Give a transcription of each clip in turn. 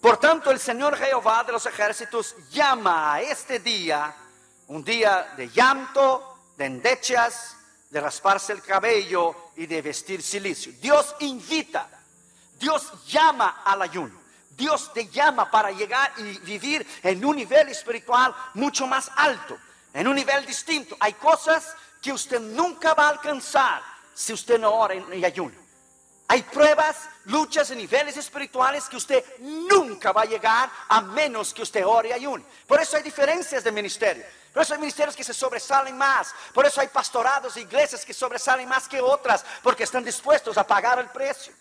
Por tanto, el Señor Jehová de los ejércitos llama a este día un día de llanto, de endechas, de rasparse el cabello y de vestir cilicio. Dios invita, Dios llama al ayuno. Dios te llama para llegar y vivir en un nivel espiritual mucho más alto, en un nivel distinto. Hay cosas que usted nunca va a alcanzar si usted no ora y ayuna. Hay pruebas, luchas en niveles espirituales que usted nunca va a llegar a menos que usted ore y ayune. Por eso hay diferencias de ministerio. Por eso hay ministerios que se sobresalen más. Por eso hay pastorados e iglesias que sobresalen más que otras, porque están dispuestos a pagar el precio.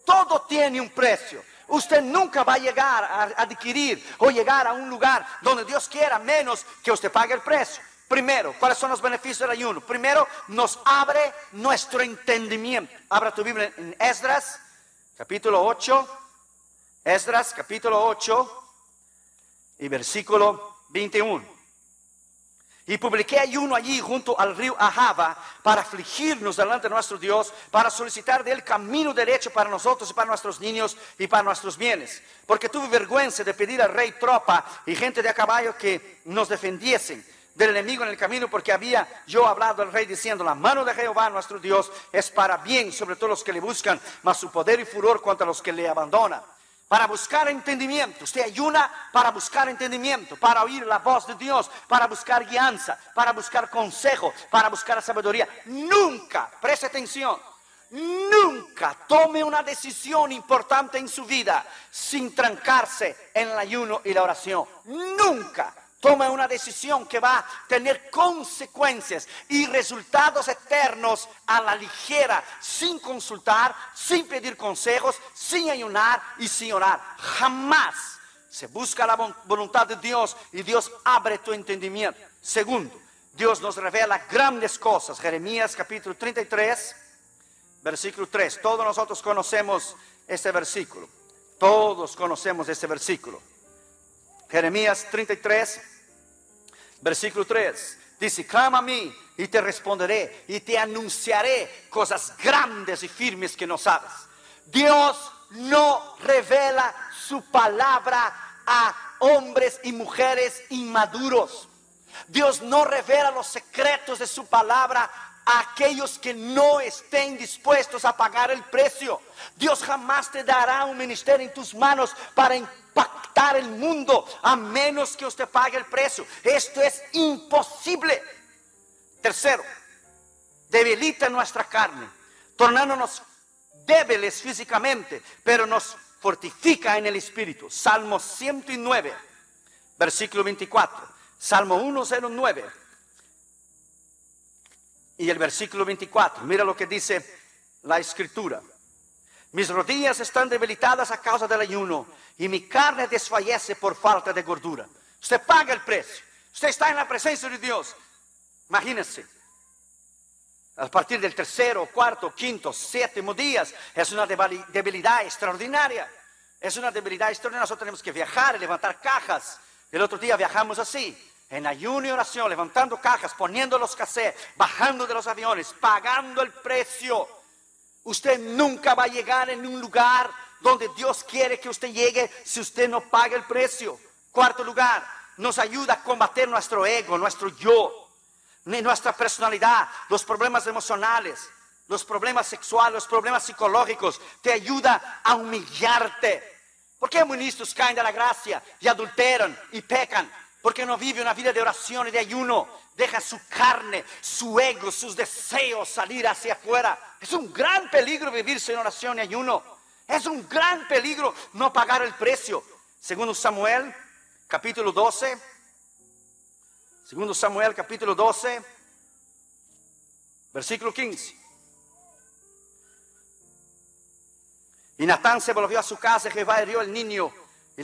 Todo tiene un precio. Usted nunca va a llegar a adquirir o llegar a un lugar donde Dios quiera menos que usted pague el precio. Primero, ¿cuáles son los beneficios del ayuno? Primero, nos abre nuestro entendimiento. Abra tu Biblia en Esdras, capítulo 8. Esdras, capítulo 8 y versículo 21. Y publiqué ayuno allí junto al río Ahava para afligirnos delante de nuestro Dios, para solicitar de él camino derecho para nosotros y para nuestros niños y para nuestros bienes. Porque tuve vergüenza de pedir al rey tropa y gente de a caballo que nos defendiesen del enemigo en el camino, porque había yo hablado al rey diciendo: la mano de Jehová nuestro Dios es para bien sobre todos los que le buscan, mas su poder y furor contra los que le abandonan. Para buscar entendimiento. Usted ayuna para buscar entendimiento, para oír la voz de Dios, para buscar guianza, para buscar consejo, para buscar sabiduría. Nunca, preste atención, nunca tome una decisión importante en su vida sin trancarse en el ayuno y la oración. Nunca tome una decisión que va a tener consecuencias y resultados eternos a la ligera, sin consultar, sin pedir consejos, sin ayunar y sin orar. Jamás se busca la voluntad de Dios y Dios abre tu entendimiento. Segundo, Dios nos revela grandes cosas. Jeremías capítulo 33, versículo 3. Todos nosotros conocemos este versículo. Todos conocemos este versículo. Jeremías 33, versículo 3. Dice: clama a mí y te responderé y te anunciaré cosas grandes y firmes que no sabes. Dios no revela su palabra a hombres y mujeres inmaduros. Dios no revela los secretos de su palabra a aquellos que no estén dispuestos a pagar el precio. Dios jamás te dará un ministerio en tus manos para impactar el mundo a menos que usted pague el precio. Esto es imposible. Tercero, debilita nuestra carne, tornándonos débiles físicamente, pero nos fortifica en el espíritu. Salmo 109, versículo 24. Salmo 109 y el versículo 24. Mira lo que dice la escritura: mis rodillas están debilitadas a causa del ayuno y mi carne desfallece por falta de gordura. Usted paga el precio. Usted está en la presencia de Dios. Imagínense, a partir del tercero, cuarto, quinto, séptimo días, es una debilidad extraordinaria. Es una debilidad extraordinaria. Nosotros tenemos que viajar y levantar cajas. El otro día viajamos así, en ayuno y oración, levantando cajas, poniendo los cassettes, bajando de los aviones, pagando el precio. Usted nunca va a llegar en un lugar donde Dios quiere que usted llegue si usted no paga el precio. Cuarto lugar, nos ayuda a combater nuestro ego, nuestro yo, nuestra personalidad, los problemas emocionales, los problemas sexuales, los problemas psicológicos. Te ayuda a humillarte. ¿Por qué ministros caen de la gracia y adulteran y pecan? Porque no vive una vida de oración y de ayuno. Deja su carne, su ego, sus deseos salir hacia afuera. Es un gran peligro vivir sin oración y ayuno. Es un gran peligro no pagar el precio. Segundo Samuel, capítulo 12. Segundo Samuel, capítulo 12, versículo 15. Y Natán se volvió a su casa y Jehová hirió al niño. Y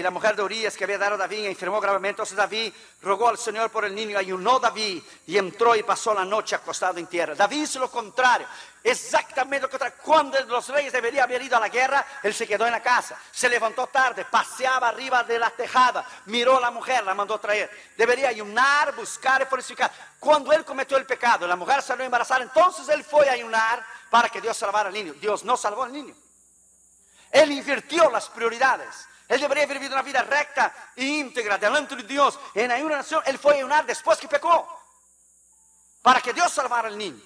la mujer de Urías que había dado a David enfermó gravemente. Entonces David rogó al Señor por el niño, ayunó David y entró y pasó la noche acostado en tierra. David hizo lo contrario, exactamente lo contrario. Cuando los reyes deberían haber ido a la guerra, él se quedó en la casa. Se levantó tarde, paseaba arriba de la tejada, miró a la mujer, la mandó traer. Debería ayunar, buscar y purificar. Cuando él cometió el pecado, la mujer salió embarazada, entonces él fue a ayunar para que Dios salvara al niño. Dios no salvó al niño. Él invirtió las prioridades. Él debería haber vivido una vida recta e íntegra delante de Dios. En una nación, él fue a ayunar después que pecó, para que Dios salvara al niño.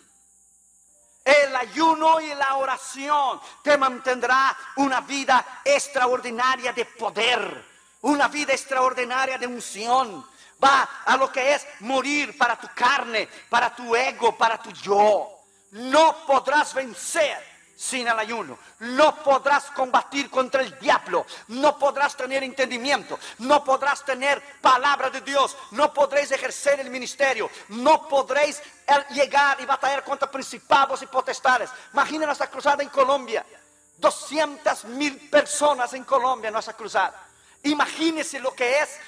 El ayuno y la oración te mantendrá una vida extraordinaria de poder, una vida extraordinaria de unción. Va a lo que es morir para tu carne, para tu ego, para tu yo. No podrás vencer sin el ayuno. No podrás combatir contra el diablo. No podrás tener entendimiento. No podrás tener palabra de Dios. No podréis ejercer el ministerio. No podréis llegar y batallar contra principados y potestades. Imagina nuestra cruzada en Colombia. 200,000 personas en Colombia en nuestra cruzada. Imagínense lo que es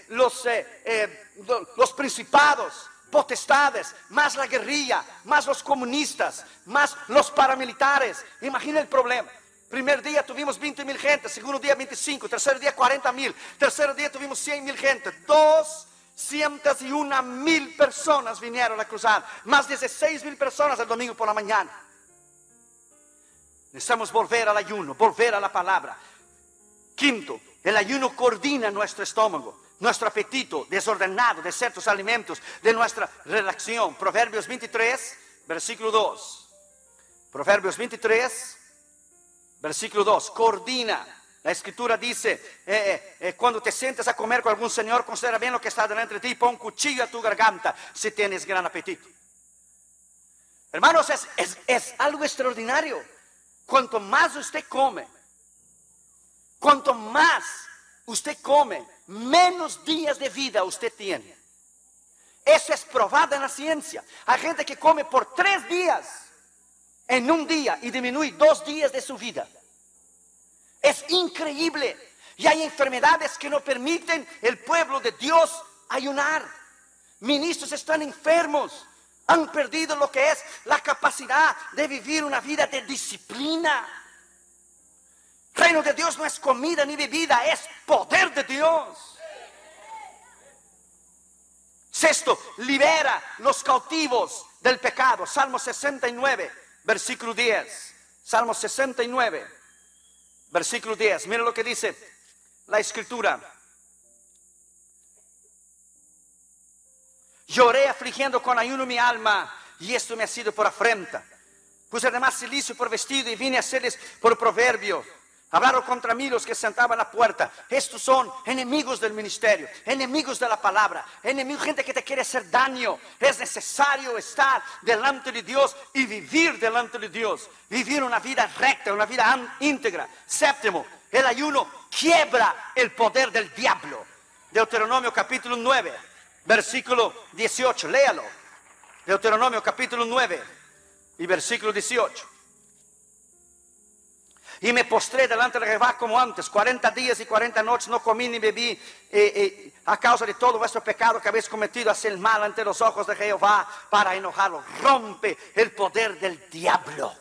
los principados, potestades, más la guerrilla, más los comunistas, más los paramilitares. Imagina el problema. Primer día tuvimos 20,000 gente, segundo día 25, tercer día 40,000, tercer día tuvimos 100,000 gente. 201,000 personas vinieron a cruzar, más 16,000 personas el domingo por la mañana. Necesitamos volver al ayuno, volver a la palabra. Quinto, el ayuno coordina nuestro estómago, nuestro apetito desordenado de ciertos alimentos, de nuestra relación. Proverbios 23, versículo 2. Proverbios 23, versículo 2. Coordina. La escritura dice, cuando te sientes a comer con algún señor, considera bien lo que está delante de ti, pon un cuchillo a tu garganta si tienes gran apetito. Hermanos, es algo extraordinario. Cuanto más usted come, cuanto más usted come, menos días de vida usted tiene. Eso es probado en la ciencia. Hay gente que come por 3 días en un día y disminuye 2 días de su vida. Es increíble. Y hay enfermedades que no permiten el pueblo de Dios ayunar. Ministros están enfermos. Han perdido lo que es la capacidad de vivir una vida de disciplina. Reino de Dios no es comida ni bebida, es poder de Dios. Sexto, libera los cautivos del pecado. Salmo 69, versículo 10. Salmo 69, versículo 10. Mira lo que dice la escritura. Lloré afligiendo con ayuno mi alma, y esto me ha sido por afrenta. Puse además cilicio por vestido y vine a hacerles por proverbio. Hablaron contra mí los que sentaban a la puerta. Estos son enemigos del ministerio, enemigos de la palabra, enemigos, gente que te quiere hacer daño. Es necesario estar delante de Dios y vivir delante de Dios. Vivir una vida recta, una vida íntegra. Séptimo, el ayuno quiebra el poder del diablo. Deuteronomio capítulo 9, versículo 18. Léalo. Deuteronomio capítulo 9 y versículo 18. Y me postré delante de Jehová como antes, 40 días y 40 noches no comí ni bebí, a causa de todo vuestro pecado que habéis cometido, hacer el mal ante los ojos de Jehová para enojarlo. Rompe el poder del diablo.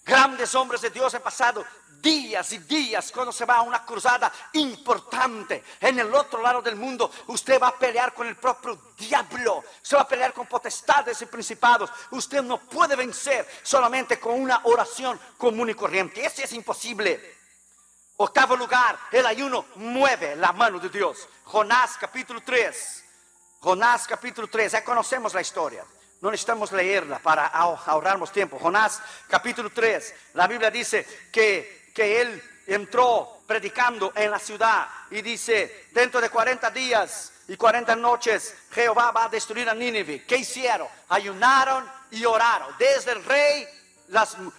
Grandes hombres de Dios han pasado días y días cuando se va a una cruzada importante. En el otro lado del mundo usted va a pelear con el propio diablo. Se va a pelear con potestades y principados. Usted no puede vencer solamente con una oración común y corriente. Eso es imposible. Octavo lugar, el ayuno mueve la mano de Dios. Jonás capítulo 3. Jonás capítulo 3, ya conocemos la historia. No necesitamos leerla para ahorrarnos tiempo. Jonás capítulo 3, la Biblia dice que él entró predicando en la ciudad y dice, dentro de 40 días y 40 noches Jehová va a destruir a Nínive. ¿Qué hicieron? Ayunaron y oraron. Desde el rey,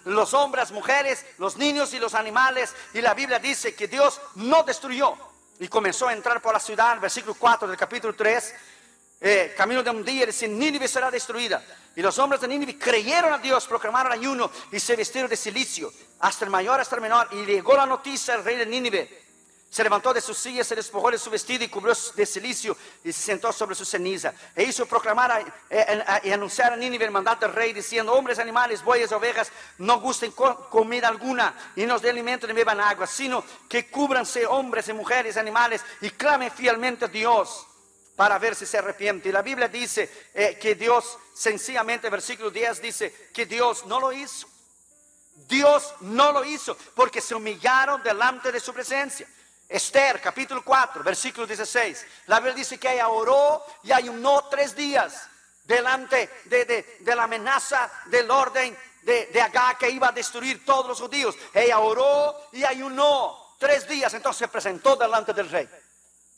los hombres, mujeres, los niños y los animales. Y la Biblia dice que Dios no destruyó. Y comenzó a entrar por la ciudad, versículo 4 del capítulo 3. Camino de un día, dice, Nínive será destruida. Y los hombres de Nínive creyeron a Dios, proclamaron ayuno y se vistieron de cilicio, hasta el mayor hasta el menor. Y llegó la noticia al rey de Nínive. Se levantó de su silla, se despojó de su vestido y cubrió de cilicio y se sentó sobre su ceniza. E hizo proclamar y anunciar a Nínive el mandato del rey, diciendo, hombres, animales, bueyes, ovejas, no gusten comida alguna y no os dé alimento ni beban agua, sino que cúbranse hombres y mujeres, animales, y clamen fielmente a Dios para ver si se arrepiente. Y la Biblia dice que Dios, sencillamente, versículo 10 dice que Dios no lo hizo. Dios no lo hizo porque se humillaron delante de su presencia. Esther, capítulo 4, versículo 16. La Biblia dice que ella oró y ayunó 3 días delante de la amenaza del orden de Agag, que iba a destruir todos los judíos. Ella oró y ayunó 3 días, entonces se presentó delante del rey.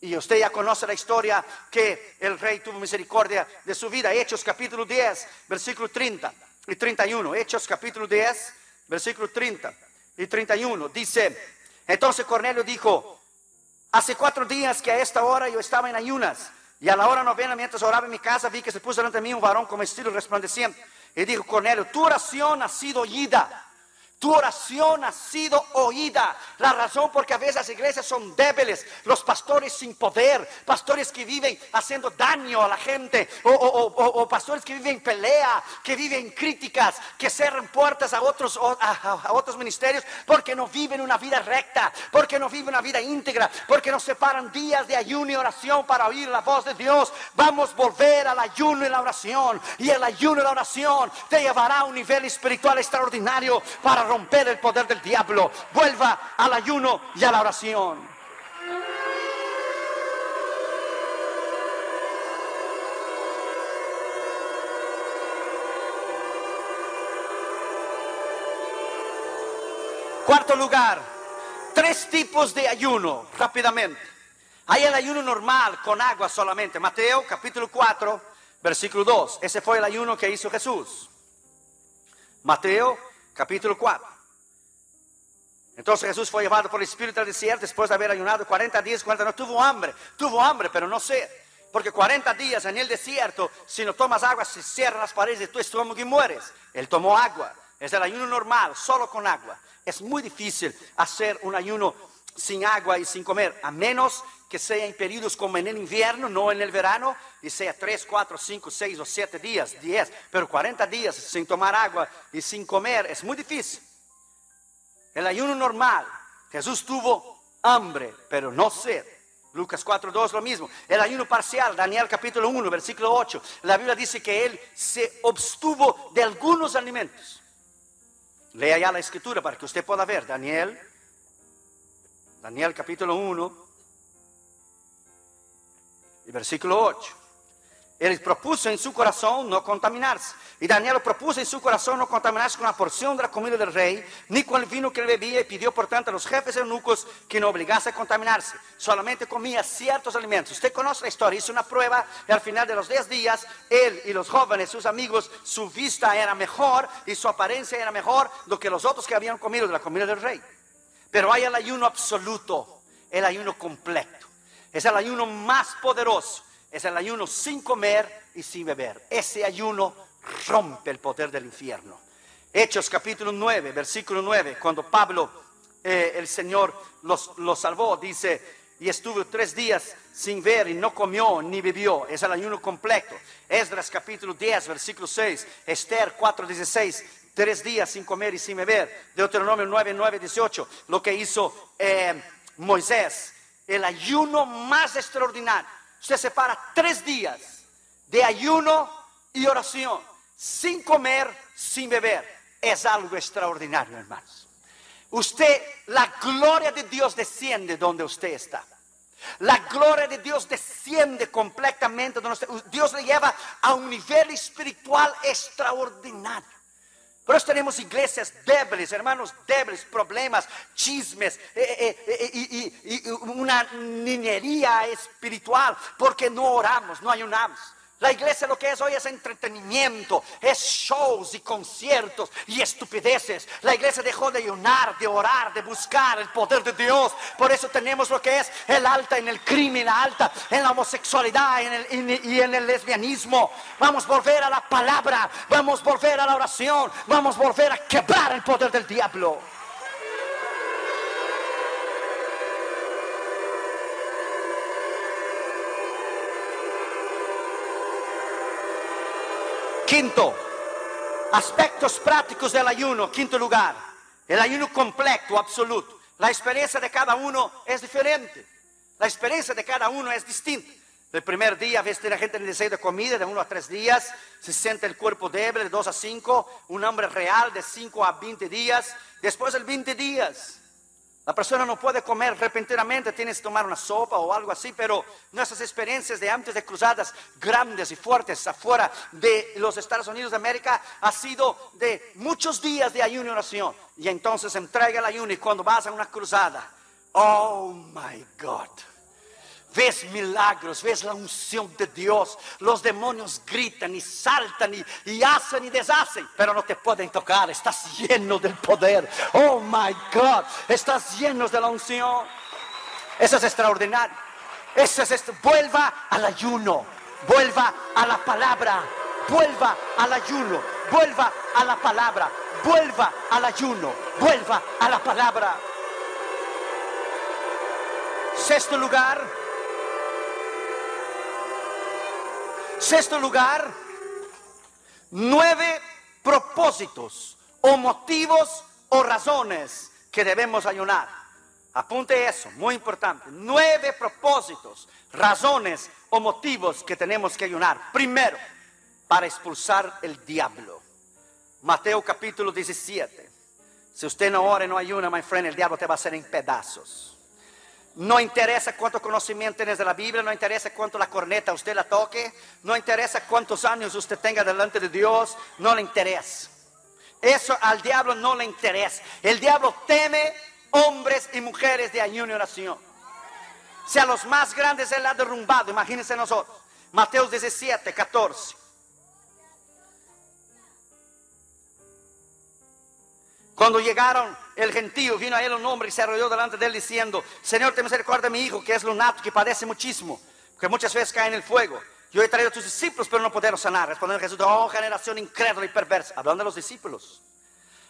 Y usted ya conoce la historia que el rey tuvo misericordia de su vida. Hechos capítulo 10, versículo 30 y 31. Hechos capítulo 10, versículo 30 y 31. Dice, entonces Cornelio dijo, hace 4 días que a esta hora yo estaba en ayunas, y a la hora novena, mientras oraba en mi casa, vi que se puso delante de mí un varón con vestido resplandeciente. Y dijo Cornelio, tu oración ha sido oída. Tu oración ha sido oída. La razón porque a veces las iglesias son débiles, los pastores sin poder, pastores que viven haciendo daño a la gente, o pastores que viven en pelea, que viven en críticas, que cierran puertas a otros ministerios, porque no viven una vida recta, porque no viven una vida íntegra, porque nos separan días de ayuno y oración para oír la voz de Dios. Vamos a volver al ayuno y la oración, y el ayuno y la oración te llevará a un nivel espiritual extraordinario para romper el poder del diablo. Vuelva al ayuno y a la oración. Cuarto lugar, 3 tipos de ayuno, rápidamente. Hay el ayuno normal con agua solamente. Mateo capítulo 4, versículo 2. Ese fue el ayuno que hizo Jesús. Mateo capítulo 4. Entonces Jesús fue llevado por el Espíritu al desierto después de haber ayunado 40 días, 40 no tuvo hambre, pero no sed. Porque 40 días en el desierto, si no tomas agua, se cierran las paredes de tu estómago y mueres. Él tomó agua. Es el ayuno normal, solo con agua. Es muy difícil hacer un ayuno sin agua y sin comer, a menos que sea en periodos como en el invierno, no en el verano, y sea 3, 4, 5, 6 o 7 días, 10, pero 40 días sin tomar agua y sin comer es muy difícil. El ayuno normal, Jesús tuvo hambre, pero no sed. Lucas 4:2 lo mismo. El ayuno parcial, Daniel capítulo 1, versículo 8, la Biblia dice que él se abstuvo de algunos alimentos. Lea ya la escritura para que usted pueda ver. Daniel capítulo 1 y versículo 8. Él propuso en su corazón no contaminarse. Y Daniel propuso en su corazón no contaminarse con la porción de la comida del rey, ni con el vino que él bebía, y pidió por tanto a los jefes eunucos que no obligase a contaminarse. Solamente comía ciertos alimentos. Usted conoce la historia, hizo una prueba y al final de los 10 días, él y los jóvenes, sus amigos, su vista era mejor y su apariencia era mejor do que los otros que habían comido de la comida del rey. Pero hay el ayuno absoluto, el ayuno completo. Es el ayuno más poderoso. Es el ayuno sin comer y sin beber. Ese ayuno rompe el poder del infierno. Hechos capítulo 9, versículo 9. Cuando Pablo, el Señor los salvó, dice, y estuvo 3 días sin ver y no comió ni bebió. Es el ayuno completo. Esdras capítulo 10, versículo 6. Esther 4:16. 3 días sin comer y sin beber. Deuteronomio 9, 18. Lo que hizo Moisés. El ayuno más extraordinario. Usted separa 3 días de ayuno y oración, sin comer, sin beber. Es algo extraordinario, hermanos. La gloria de Dios desciende donde usted está. La gloria de Dios desciende completamente donde usted. Dios le lleva a un nivel espiritual extraordinario. Por eso tenemos iglesias débiles, hermanos débiles, problemas, chismes y una niñería espiritual, porque no oramos, no ayunamos. La iglesia lo que es hoy es entretenimiento, es shows y conciertos y estupideces. La iglesia dejó de ayunar, de orar, de buscar el poder de Dios. Por eso tenemos lo que es el alta en el crimen, la alta en la homosexualidad y en el lesbianismo. Vamos a volver a la palabra, vamos a volver a la oración, vamos a volver a quebrar el poder del diablo. Quinto, aspectos prácticos del ayuno. Quinto lugar, el ayuno completo, absoluto. La experiencia de cada uno es diferente. La experiencia de cada uno es distinta. El primer día ves a la gente en el deseo de comida de 1 a 3 días, se siente el cuerpo débil de 2 a 5, un hambre real de 5 a 20 días. Después de 20 días, la persona no puede comer repentinamente, tienes que tomar una sopa o algo así, pero nuestras experiencias de antes de cruzadas grandes y fuertes afuera de los Estados Unidos de América ha sido de muchos días de ayuno y oración. Y entonces entrega el ayuno y cuando vas a una cruzada, oh my God, ves milagros, ves la unción de Dios. Los demonios gritan y saltan y hacen y deshacen, pero no te pueden tocar. Estás lleno del poder. Oh my God, estás lleno de la unción. Eso es extraordinario. Eso es esto. Vuelva al ayuno, vuelva a la palabra, vuelva al ayuno, vuelva a la palabra, vuelva al ayuno, vuelva a la palabra. Sexto lugar, 9 propósitos o motivos o razones que debemos ayunar. Apunte eso, muy importante. 9 propósitos, razones o motivos que tenemos que ayunar. Primero, para expulsar el diablo. Mateo capítulo 17. Si usted no ora y no ayuna, my friend, el diablo te va a hacer en pedazos. No interesa cuánto conocimiento tienes de la Biblia, no interesa cuánto la corneta usted la toque, no interesa cuántos años usted tenga delante de Dios, no le interesa. Eso al diablo no le interesa. El diablo teme hombres y mujeres de ayuno y oración. Si a los más grandes él ha derrumbado, imagínense nosotros. Mateo 17, 14. Cuando llegaron, el gentío, vino a él un hombre y se arrodilló delante de él diciendo: Señor, ten misericordia de mi hijo, que es lunático, que padece muchísimo, que muchas veces cae en el fuego. Yo he traído a tus discípulos, pero no pudieron sanar. Respondió Jesús: oh, generación incrédula y perversa. Hablando de los discípulos.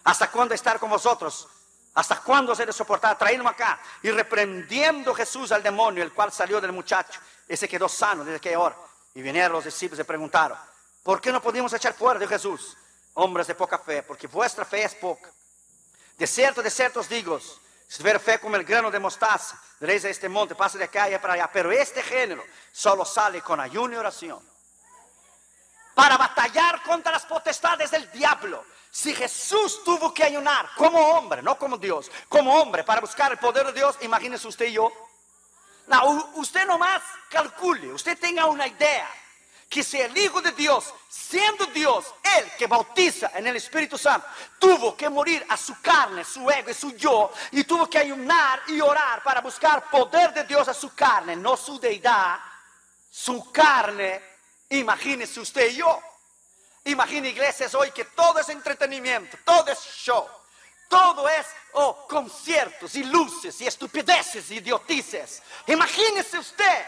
¿Hasta cuándo estar con vosotros? ¿Hasta cuándo se de soportar? Traídme acá. Y reprendiendo Jesús al demonio, el cual salió del muchacho, ese quedó sano desde aquella hora. Y vinieron los discípulos y preguntaron: ¿por qué no pudimos echar fuera? Dijo Jesús: hombres de poca fe, porque vuestra fe es poca. De cierto os digo, si tuviera fe como el grano de mostaza, diréis a este monte, pasa de acá y para allá. Pero este género solo sale con ayuno y oración. Para batallar contra las potestades del diablo. Si Jesús tuvo que ayunar como hombre, no como Dios, como hombre, para buscar el poder de Dios, imagínese usted y yo. No, usted nomás calcule, usted tenga una idea. Que si el Hijo de Dios, siendo Dios, Él que bautiza en el Espíritu Santo, tuvo que morir a su carne, su ego y su yo, y tuvo que ayunar y orar para buscar poder de Dios a su carne, no su deidad, su carne. Imagínese usted y yo. Imagine iglesias hoy que todo es entretenimiento, todo es show, todo es conciertos y luces y estupideces y idiotices. Imagínese usted.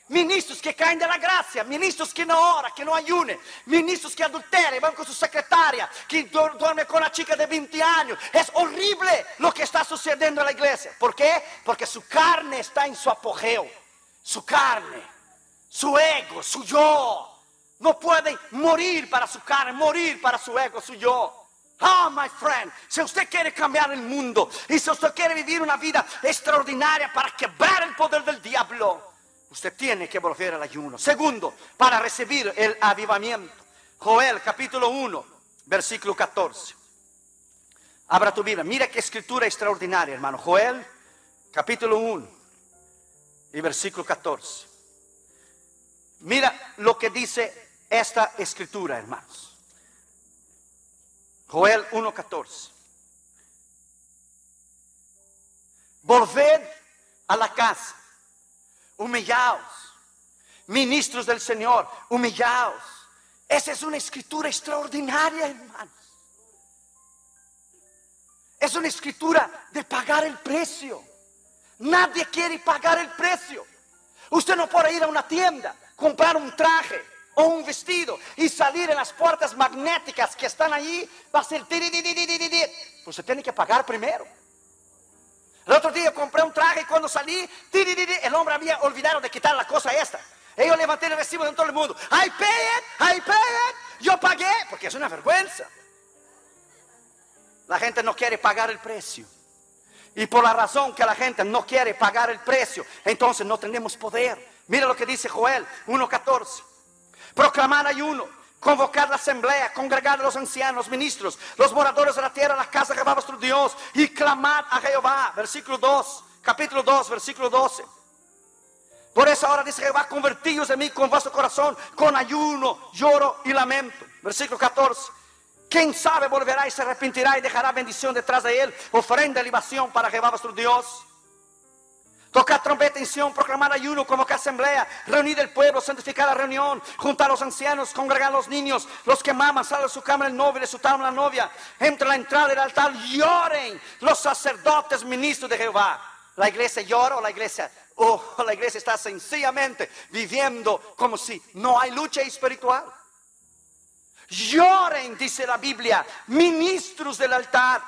Ministros que caen de la gracia, ministros que no oran, que no ayunen, ministros que adulteran, van con su secretaria, que duerme con una chica de 20 años. Es horrible lo que está sucediendo en la iglesia. ¿Por qué? Porque su carne está en su apogeo. Su carne, su ego, su yo. No puede morir para su carne, morir para su ego, su yo. Oh, my friend, si usted quiere cambiar el mundo y si usted quiere vivir una vida extraordinaria para quebrar el poder del diablo, usted tiene que volver al ayuno. Segundo, para recibir el avivamiento. Joel capítulo 1, versículo 14. Abra tu Biblia. Mira qué escritura extraordinaria, hermano. Joel capítulo 1 y versículo 14. Mira lo que dice esta escritura, hermanos. Joel 1:14. Volved a la casa. Humillaos, ministros del Señor, humillaos. Esa es una escritura extraordinaria, hermanos. Es una escritura de pagar el precio. Nadie quiere pagar el precio. Usted no puede ir a una tienda, comprar un traje o un vestido y salir en las puertas magnéticas que están allí. Va a ser usted tiene que pagar primero. El otro día compré un traje y cuando salí, el hombre había olvidado de quitar la cosa esta. Y yo levanté el recibo de todo el mundo. I pay it. Yo pagué, porque es una vergüenza. La gente no quiere pagar el precio. Y por la razón que la gente no quiere pagar el precio, entonces no tenemos poder. Mira lo que dice Joel 1:14. Proclamar ayuno, convocar la asamblea, congregar a los ancianos, los ministros, los moradores de la tierra, la casa de Jehová vuestro Dios, y clamad a Jehová. Versículo 2, capítulo 2, versículo 12. Por eso ahora dice Jehová: convertíos de mí con vuestro corazón, con ayuno, lloro y lamento. Versículo 14. ¿Quién sabe volverá y se arrepentirá y dejará bendición detrás de él? Ofrenda y libación para Jehová vuestro Dios. Tocar trompeta en Sión, proclamar ayuno, convocar asamblea, reunir el pueblo, santificar la reunión, juntar a los ancianos, congregar a los niños, los que maman, salen de su cámara el novio, de su tabla la novia, entre la entrada del altar, lloren los sacerdotes, ministros de Jehová. La iglesia llora, o la iglesia está sencillamente viviendo como si no hay lucha espiritual. Lloren, dice la Biblia, ministros del altar.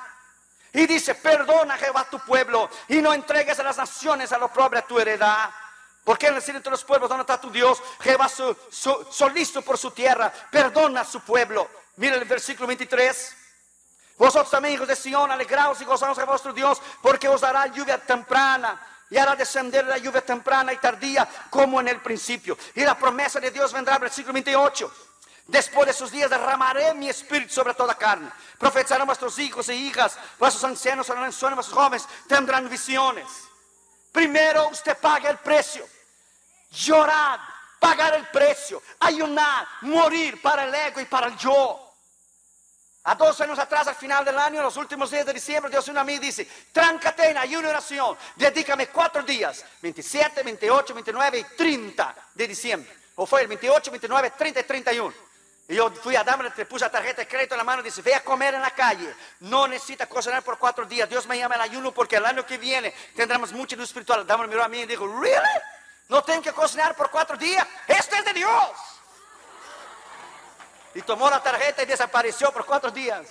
Y dice: perdona, Jehová, tu pueblo, y no entregues a las naciones al oprobio a tu heredad. Porque en el cielo entre los pueblos, ¿dónde está tu Dios? Jehová solícito por su tierra, perdona a su pueblo. Mira el versículo 23. Vosotros también, hijos de Sión, alegraos y gozaos a vuestro Dios, porque os dará lluvia temprana, y hará descender la lluvia temprana y tardía, como en el principio. Y la promesa de Dios vendrá, versículo 28. Después de esos días derramaré mi espíritu sobre toda carne. Profetizarán vuestros hijos e hijas, vuestros ancianos harán sueños, vuestros jóvenes tendrán visiones. Primero usted paga el precio. Llorar, pagar el precio, ayunar, morir para el ego y para el yo. A 2 años atrás, al final del año, en los últimos días de diciembre, Dios vino a mí y dice: tráncate en ayuno y oración, dedícame 4 días, 27, 28, 29 y 30 de diciembre. O fue el 28, 29, 30 y 31. Y yo fui a darme, le puse la tarjeta de crédito en la mano y dice: ve a comer en la calle, no necesita cocinar por 4 días. Dios me llama al ayuno porque el año que viene tendremos mucha luz espiritual. Dame miró a mí y dijo: ¿really? ¿No tengo que cocinar por 4 días? Esto es de Dios. Y tomó la tarjeta y desapareció por 4 días.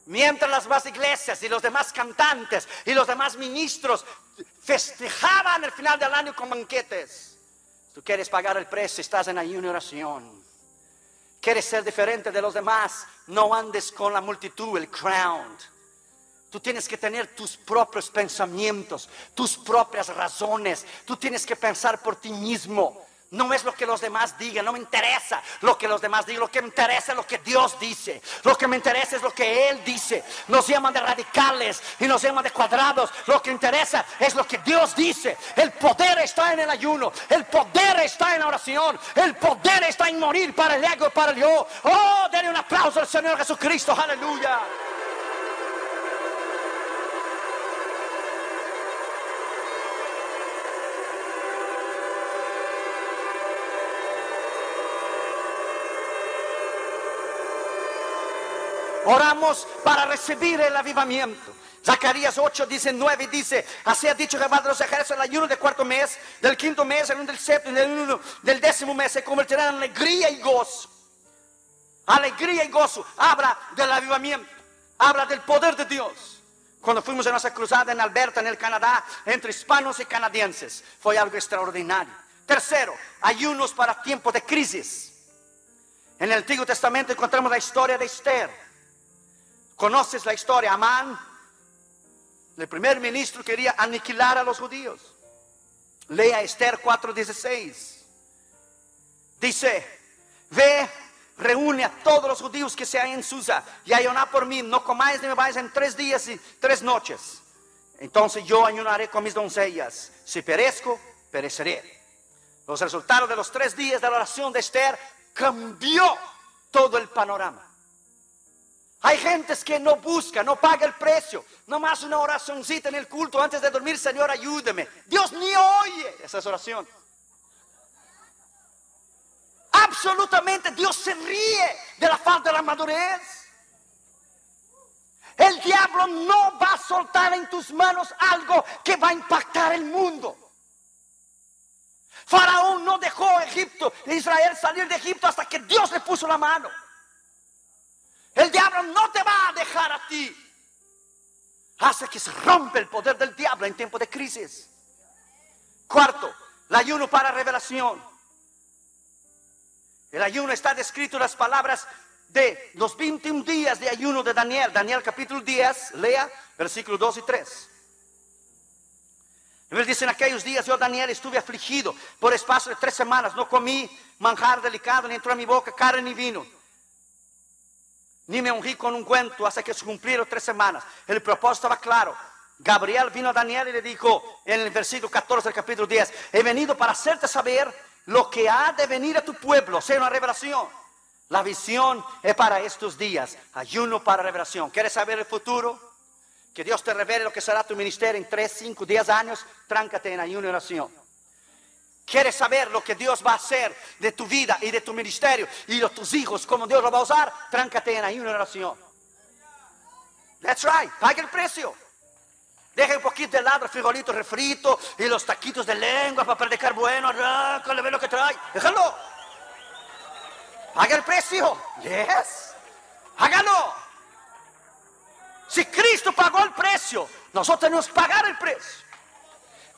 Mientras las demás iglesias y los demás cantantes y los demás ministros festejaban el final del año con banquetes. Tú quieres pagar el precio, estás en ayuno y oración. Quieres ser diferente de los demás, no andes con la multitud, el crowd. Tú tienes que tener tus propios pensamientos, tus propias razones. Tú tienes que pensar por ti mismo. No es lo que los demás digan, no me interesa lo que los demás digan. Lo que me interesa es lo que Dios dice. Lo que me interesa es lo que Él dice. Nos llaman de radicales y nos llaman de cuadrados. Lo que interesa es lo que Dios dice. El poder está en el ayuno. El poder está en la oración. El poder está en morir para el ego y para el yo. Oh, denle un aplauso al Señor Jesucristo. Aleluya. Oramos para recibir el avivamiento. Zacarías 8:19 dice: así ha dicho Jehová de los ejércitos: el ayuno del 4º mes, del 5º mes, el 1 del 7º, del 1 del 10º mes se convertirá en alegría y gozo. Alegría y gozo. Habla del avivamiento, habla del poder de Dios. Cuando fuimos a nuestra cruzada en Alberta, en el Canadá, entre hispanos y canadienses, fue algo extraordinario. Tercero, ayunos para tiempos de crisis. En el Antiguo Testamento encontramos la historia de Esther. ¿Conoces la historia? Amán, el primer ministro, quería aniquilar a los judíos. Lea Esther 4:16. Dice: ve, reúne a todos los judíos que se hay en Susa y ayuná por mí. No comáis ni bebáis en 3 días y 3 noches. Entonces yo ayunaré con mis doncellas. Si perezco, pereceré. Los resultados de los 3 días de la oración de Esther cambió todo el panorama. Hay gentes que no buscan, no paga el precio. Nomás una oracioncita en el culto antes de dormir: Señor, ayúdeme. Dios ni oye esa oración. Absolutamente, Dios se ríe de la falta de la madurez. El diablo no va a soltar en tus manos algo que va a impactar el mundo. Faraón no dejó a Israel salir de Egipto hasta que Dios le puso la mano. El diablo no te va a dejar a ti. Hace que se rompe el poder del diablo en tiempo de crisis. Cuarto, el ayuno para revelación. El ayuno está descrito en las palabras de los 21 días de ayuno de Daniel. Daniel capítulo 10, lea versículos 2 y 3. La Biblia dice: en aquellos días yo, Daniel, estuve afligido por espacio de 3 semanas. No comí manjar delicado, ni entró a mi boca carne ni vino, ni me ungí con ungüento hasta que se cumplieron 3 semanas. El propósito estaba claro. Gabriel vino a Daniel y le dijo en el versículo 14 del capítulo 10: he venido para hacerte saber lo que ha de venir a tu pueblo. O sea, una revelación. La visión es para estos días. Ayuno para revelación. ¿Quieres saber el futuro? Que Dios te revele lo que será tu ministerio en 3, 5, 10 años. Tráncate en ayuno y oración. ¿Quieres saber lo que Dios va a hacer de tu vida y de tu ministerio y de tus hijos, cómo Dios lo va a usar? Tráncate en ayuno y oración. That's right. Paga el precio. Deja un poquito de lado el frijolito refrito y los taquitos de lengua para predicar bueno. Arráncale, ve lo que trae. Déjalo. Paga el precio. Yes. Hágalo. Si Cristo pagó el precio, nosotros tenemos que pagar el precio.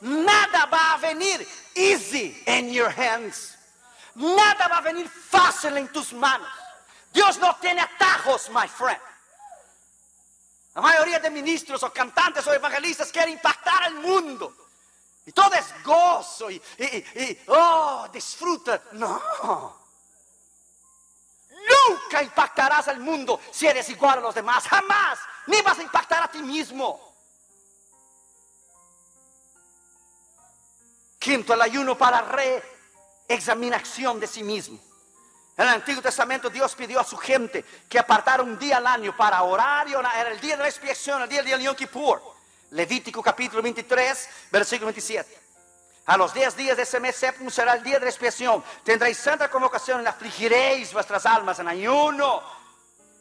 Nada va a venir easy in your hands. Nada va a venir fácil en tus manos. Dios no tiene atajos, my friend. La mayoría de ministros o cantantes o evangelistas quieren impactar al mundo. Y todo es gozo y disfruta. No. Nunca impactarás al mundo si eres igual a los demás. Jamás. Ni vas a impactar a ti mismo. Quinto, el ayuno para reexaminación de sí mismo. En el Antiguo Testamento Dios pidió a su gente que apartara un día al año para orar y orar. Era el día de la expiación, el día del Yom Kippur. Levítico capítulo 23, versículo 27. A los 10 días de ese mes séptimo será el día de la expiación. Tendréis santa convocación y afligiréis vuestras almas en ayuno.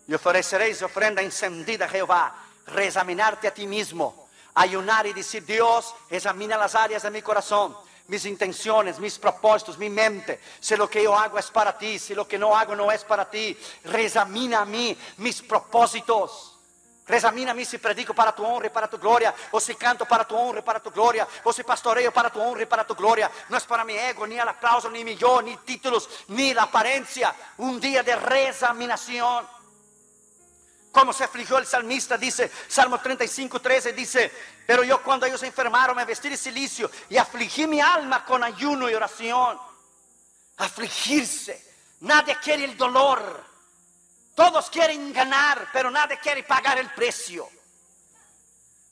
Y ofreceréis ofrenda encendida a Jehová. Reexaminarte a ti mismo. Ayunar y decir: Dios, examina las áreas de mi corazón, mis intenciones, mis propósitos, mi mente. Si lo que yo hago es para ti, si lo que no hago no es para ti. Reexamina a mí mis propósitos. Reexamina a mí si predico para tu honra y para tu gloria, o si canto para tu honra y para tu gloria, o si pastoreo para tu honra y para tu gloria. No es para mi ego, ni el aplauso, ni mi yo, ni títulos, ni la apariencia. Un día de reexaminación. Como se afligió el salmista, dice Salmo 35:13, dice: pero yo, cuando ellos se enfermaron, me vestí de cilicio y afligí mi alma con ayuno y oración. Afligirse. Nadie quiere el dolor. Todos quieren ganar, pero nadie quiere pagar el precio.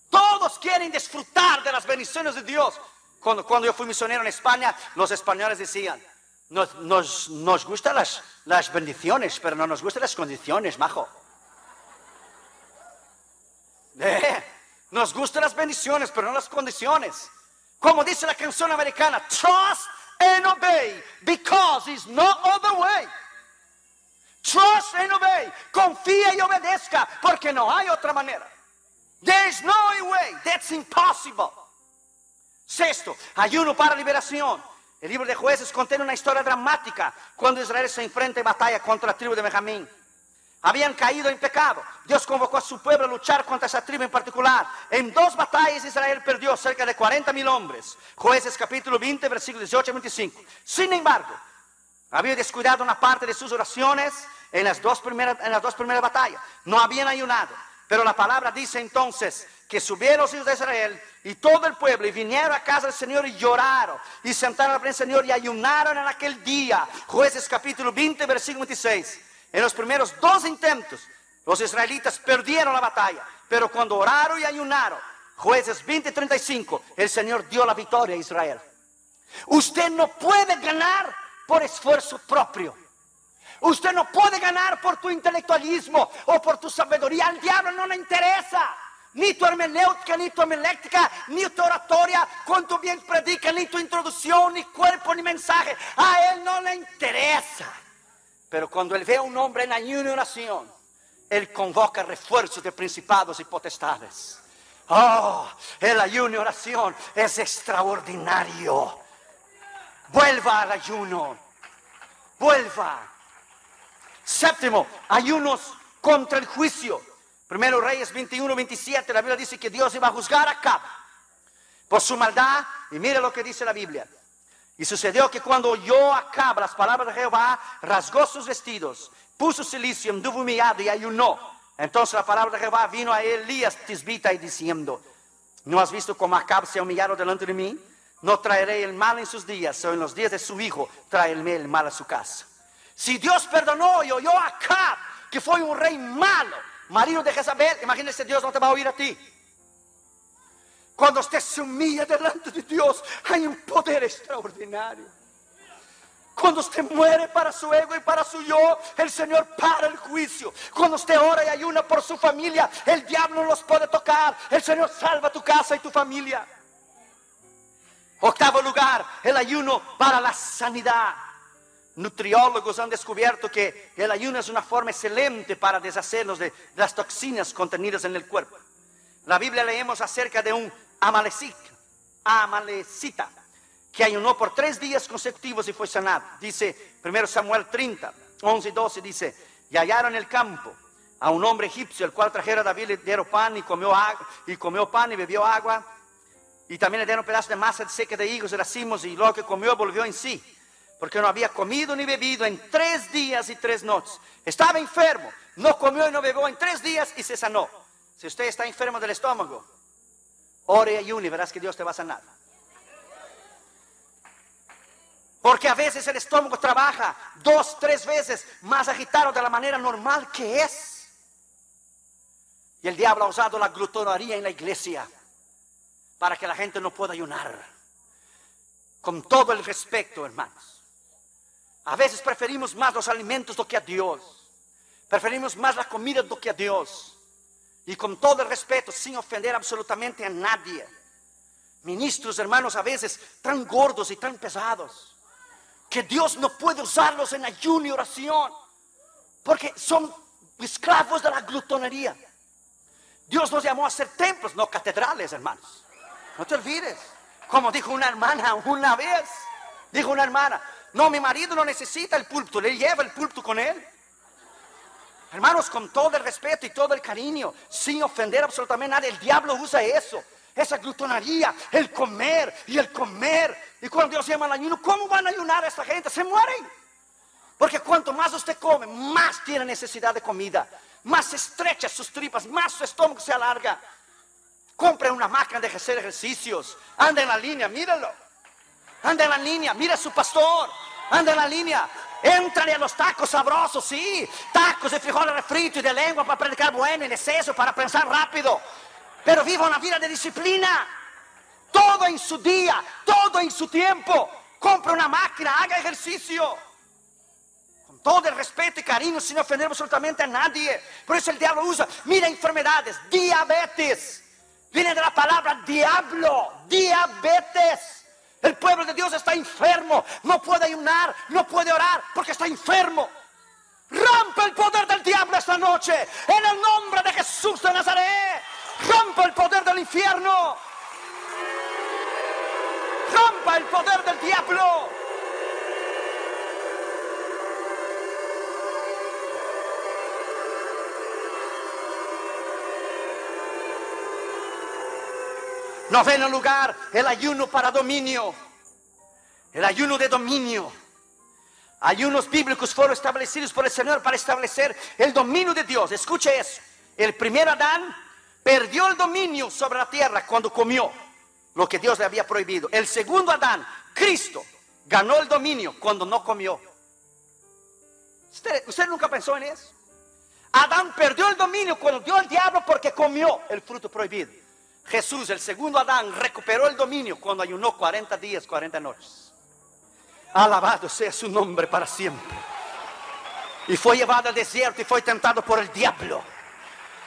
Todos quieren disfrutar de las bendiciones de Dios. Cuando yo fui misionero en España, los españoles decían: nos gustan las bendiciones, pero no nos gustan las condiciones, majo. Nos gustan las bendiciones, pero no las condiciones. Como dice la canción americana: trust and obey, because it's no other way. Trust and obey. Confía y obedezca, porque no hay otra manera. There's no way. That's impossible. Sexto, ayuno para liberación. El libro de Jueces contiene una historia dramática cuando Israel se enfrenta en batalla contra la tribu de Benjamín. Habían caído en pecado. Dios convocó a su pueblo a luchar contra esa tribu en particular. En 2 batallas Israel perdió cerca de 40,000 hombres. Jueces capítulo 20, versículos 18 y 25. Sin embargo, había descuidado una parte de sus oraciones en las dos primeras batallas. No habían ayunado. Pero la palabra dice entonces que subieron los hijos de Israel y todo el pueblo y vinieron a casa del Señor y lloraron y sentaron al Señor y ayunaron en aquel día. Jueces capítulo 20, versículo 26. En los primeros 2 intentos, los israelitas perdieron la batalla. Pero cuando oraron y ayunaron, Jueces 20, 35, el Señor dio la victoria a Israel. Usted no puede ganar por esfuerzo propio. Usted no puede ganar por tu intelectualismo o por tu sabiduría. Al diablo no le interesa. Ni tu hermenéutica, ni tu homilética, ni tu oratoria, cuánto bien predica, ni tu introducción, ni cuerpo, ni mensaje. A él no le interesa. Pero cuando él ve a un hombre en ayuno y oración, él convoca refuerzos de principados y potestades. Oh, el ayuno y oración es extraordinario. Vuelva al ayuno. Vuelva. Séptimo, ayunos contra el juicio. Primero Reyes 21, 27, la Biblia dice que Dios iba a juzgar a Acab por su maldad. Y mire lo que dice la Biblia. Y sucedió que cuando oyó Acab las palabras de Jehová, rasgó sus vestidos, puso cilicio, anduvo humillado y ayunó. Entonces la palabra de Jehová vino a Elías tisbita y diciendo: ¿No has visto cómo Acab se ha humillado delante de mí? No traeré el mal en sus días, o en los días de su hijo traeré el mal a su casa. Si Dios perdonó y oyó a Acab, que fue un rey malo, marido de Jezabel, imagínese, Dios no te va a oír a ti. Cuando usted se humilla delante de Dios, hay un poder extraordinario. Cuando usted muere para su ego y para su yo, el Señor para el juicio. Cuando usted ora y ayuna por su familia, el diablo no los puede tocar. El Señor salva tu casa y tu familia. Octavo lugar, el ayuno para la sanidad. Nutriólogos han descubierto que el ayuno es una forma excelente para deshacernos de las toxinas contenidas en el cuerpo. La Biblia leemos acerca de un amalecita que ayunó por 3 días consecutivos y fue sanado. Dice 1 Samuel 30, 11 y 12, dice: y hallaron en el campo a un hombre egipcio, el cual trajera a David, le dieron pan y comió pan y bebió agua. Y también le dieron pedazos de masa seca de higos y racimos, y lo que comió volvió en sí, porque no había comido ni bebido en 3 días y 3 noches. Estaba enfermo, no comió y no bebió en 3 días y se sanó. Si usted está enfermo del estómago, ore y ayune y verás que Dios te va a sanar. Porque a veces el estómago trabaja 2, 3 veces más agitado de la manera normal que es. Y el diablo ha usado la glutonería en la iglesia para que la gente no pueda ayunar. Con todo el respeto, hermanos, a veces preferimos más los alimentos do que a Dios. Preferimos más la comida do que a Dios. Y con todo el respeto, sin ofender absolutamente a nadie. Ministros, hermanos, a veces tan gordos y tan pesados, que Dios no puede usarlos en ayuno y oración, porque son esclavos de la glutonería. Dios nos llamó a ser templos, no catedrales, hermanos. No te olvides. Como dijo una hermana una vez, dijo una hermana: no, mi marido no necesita el púlpito, le lleva el púlpito con él. Hermanos, con todo el respeto y todo el cariño, sin ofender absolutamente a nadie, el diablo usa eso, esa glutonería, el comer y el comer. Y cuando Dios llama al ayuno, ¿cómo van a ayunar a esta gente? Se mueren. Porque cuanto más usted come, más tiene necesidad de comida, más se estrecha sus tripas, más su estómago se alarga. Compre una máquina de hacer ejercicios, anda en la línea, míralo. Anda en la línea, mira a su pastor, anda en la línea. Éntrale a los tacos sabrosos, sí, tacos de frijoles refritos y de lengua para predicar bueno, en exceso, para pensar rápido. Pero viva una vida de disciplina. Todo en su día, todo en su tiempo. Compre una máquina, haga ejercicio. Con todo el respeto y cariño, sin ofender absolutamente a nadie. Por eso el diablo usa, mira, enfermedades, diabetes. Viene de la palabra diablo, diabetes. El pueblo de Dios está enfermo, no puede ayunar, no puede orar porque está enfermo. Rompe el poder del diablo esta noche, en el nombre de Jesús de Nazaret. Rompe el poder del infierno. Rompa el poder del diablo. Noveno lugar, el ayuno para dominio. El ayuno de dominio. Ayunos bíblicos fueron establecidos por el Señor para establecer el dominio de Dios. Escuche eso. El primer Adán perdió el dominio sobre la tierra cuando comió lo que Dios le había prohibido. El segundo Adán, Cristo, ganó el dominio cuando no comió. ¿Usted nunca pensó en eso? Adán perdió el dominio cuando dio al diablo porque comió el fruto prohibido. Jesús, el segundo Adán, recuperó el dominio cuando ayunó 40 días, 40 noches. Alabado sea su nombre para siempre. Y fue llevado al desierto y fue tentado por el diablo.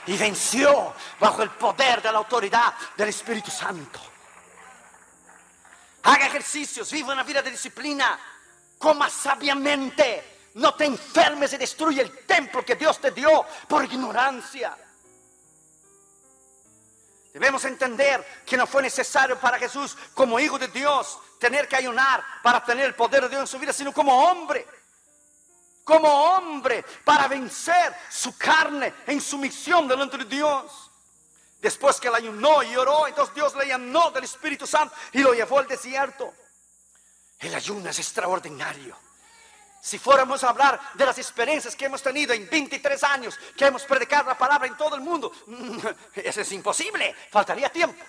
Y venció bajo el poder de la autoridad del Espíritu Santo. Haga ejercicios, viva una vida de disciplina. Coma sabiamente. No te enfermes y destruye el templo que Dios te dio por ignorancia. Debemos entender que no fue necesario para Jesús, como hijo de Dios, tener que ayunar para tener el poder de Dios en su vida, sino como hombre, para vencer su carne en sumisión delante de Dios. Después que él ayunó y oró, entonces Dios le llenó del Espíritu Santo y lo llevó al desierto. El ayuno es extraordinario. Si fuéramos a hablar de las experiencias que hemos tenido en 23 años, que hemos predicado la palabra en todo el mundo, eso es imposible, faltaría tiempo.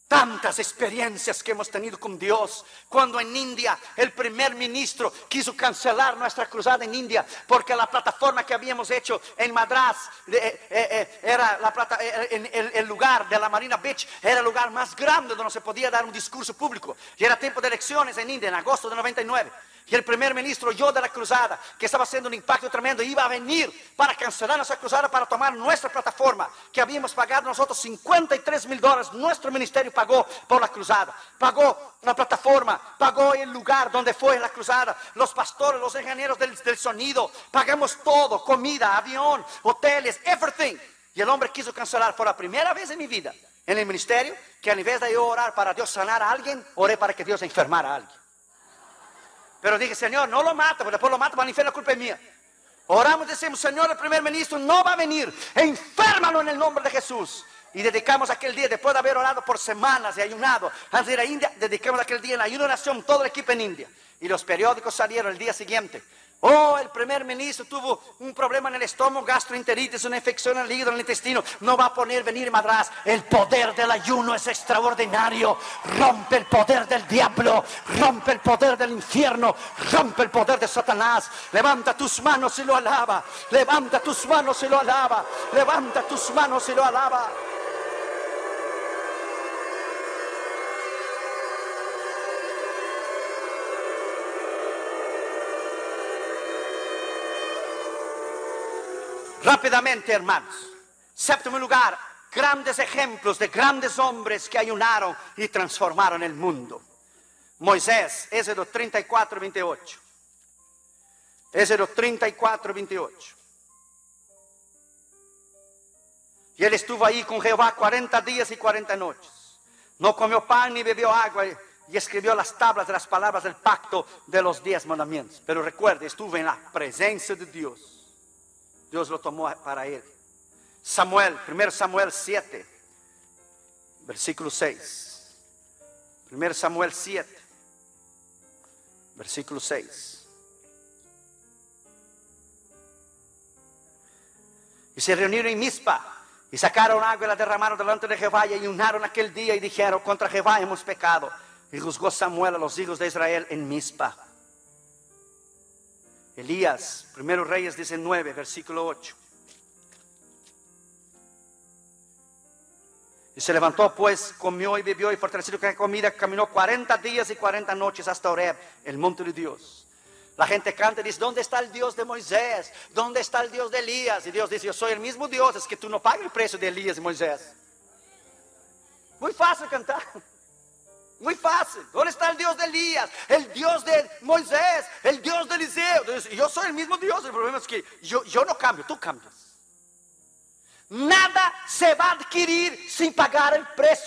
Tantas experiencias que hemos tenido con Dios. Cuando en India el primer ministro quiso cancelar nuestra cruzada en India porque la plataforma que habíamos hecho en Madras era el lugar de la Marina Beach, era el lugar más grande donde se podía dar un discurso público. Y era tiempo de elecciones en India, en agosto de 99. Y el primer ministro oyó de la cruzada, que estaba haciendo un impacto tremendo, iba a venir para cancelar nuestra cruzada, para tomar nuestra plataforma, que habíamos pagado nosotros $53,000. Nuestro ministerio pagó por la cruzada, pagó la plataforma, pagó el lugar donde fue la cruzada, los pastores, los ingenieros del sonido, pagamos todo, comida, avión, hoteles, everything. Y el hombre quiso cancelar. Por la primera vez en mi vida, en el ministerio, que en vez de yo orar para Dios sanar a alguien, oré para que Dios enfermara a alguien. Pero dije, Señor, no lo mata, porque después lo mata para el infierno, la culpa es mía. Oramos y decimos, Señor, el primer ministro no va a venir, enférmalo en el nombre de Jesús. Y dedicamos aquel día, después de haber orado por semanas y ayunado, antes de ir a India, dedicamos aquel día en ayuno de oración, todo el equipo en India. Y los periódicos salieron el día siguiente. Oh, el primer ministro tuvo un problema en el estómago, gastroenteritis, una infección en el hígado, en el intestino. No va a poder venir Madras. El poder del ayuno es extraordinario. Rompe el poder del diablo, rompe el poder del infierno, rompe el poder de Satanás. Levanta tus manos y lo alaba. Levanta tus manos y lo alaba. Levanta tus manos y lo alaba. Rápidamente, hermanos. Séptimo lugar, grandes ejemplos de grandes hombres que ayunaron y transformaron el mundo. Moisés, Éxodo 34, 28. Éxodo 34, 28. Y él estuvo ahí con Jehová 40 días y 40 noches. No comió pan ni bebió agua y escribió las tablas de las palabras del pacto de los 10 mandamientos. Pero recuerde, estuvo en la presencia de Dios. Dios lo tomó para él. Samuel, 1 Samuel 7, versículo 6. 1 Samuel 7, versículo 6. Y se reunieron en Mizpa y sacaron agua y la derramaron delante de Jehová y ayunaron aquel día y dijeron, contra Jehová hemos pecado. Y juzgó Samuel a los hijos de Israel en Mizpa. Elías, 1 Reyes 19, versículo 8. Y se levantó pues, comió y bebió y fortalecido con comida, caminó 40 días y 40 noches hasta Horeb, el monte de Dios. La gente canta y dice, ¿dónde está el Dios de Moisés? ¿Dónde está el Dios de Elías? Y Dios dice, yo soy el mismo Dios, es que tú no pagas el precio de Elías y Moisés. Muy fácil cantar. Muy fácil. ¿Dónde está el Dios de Elías? El Dios de Moisés, el Dios de Eliseo. Entonces, yo soy el mismo Dios. El problema es que yo no cambio, tú cambias. Nada se va a adquirir sin pagar el precio.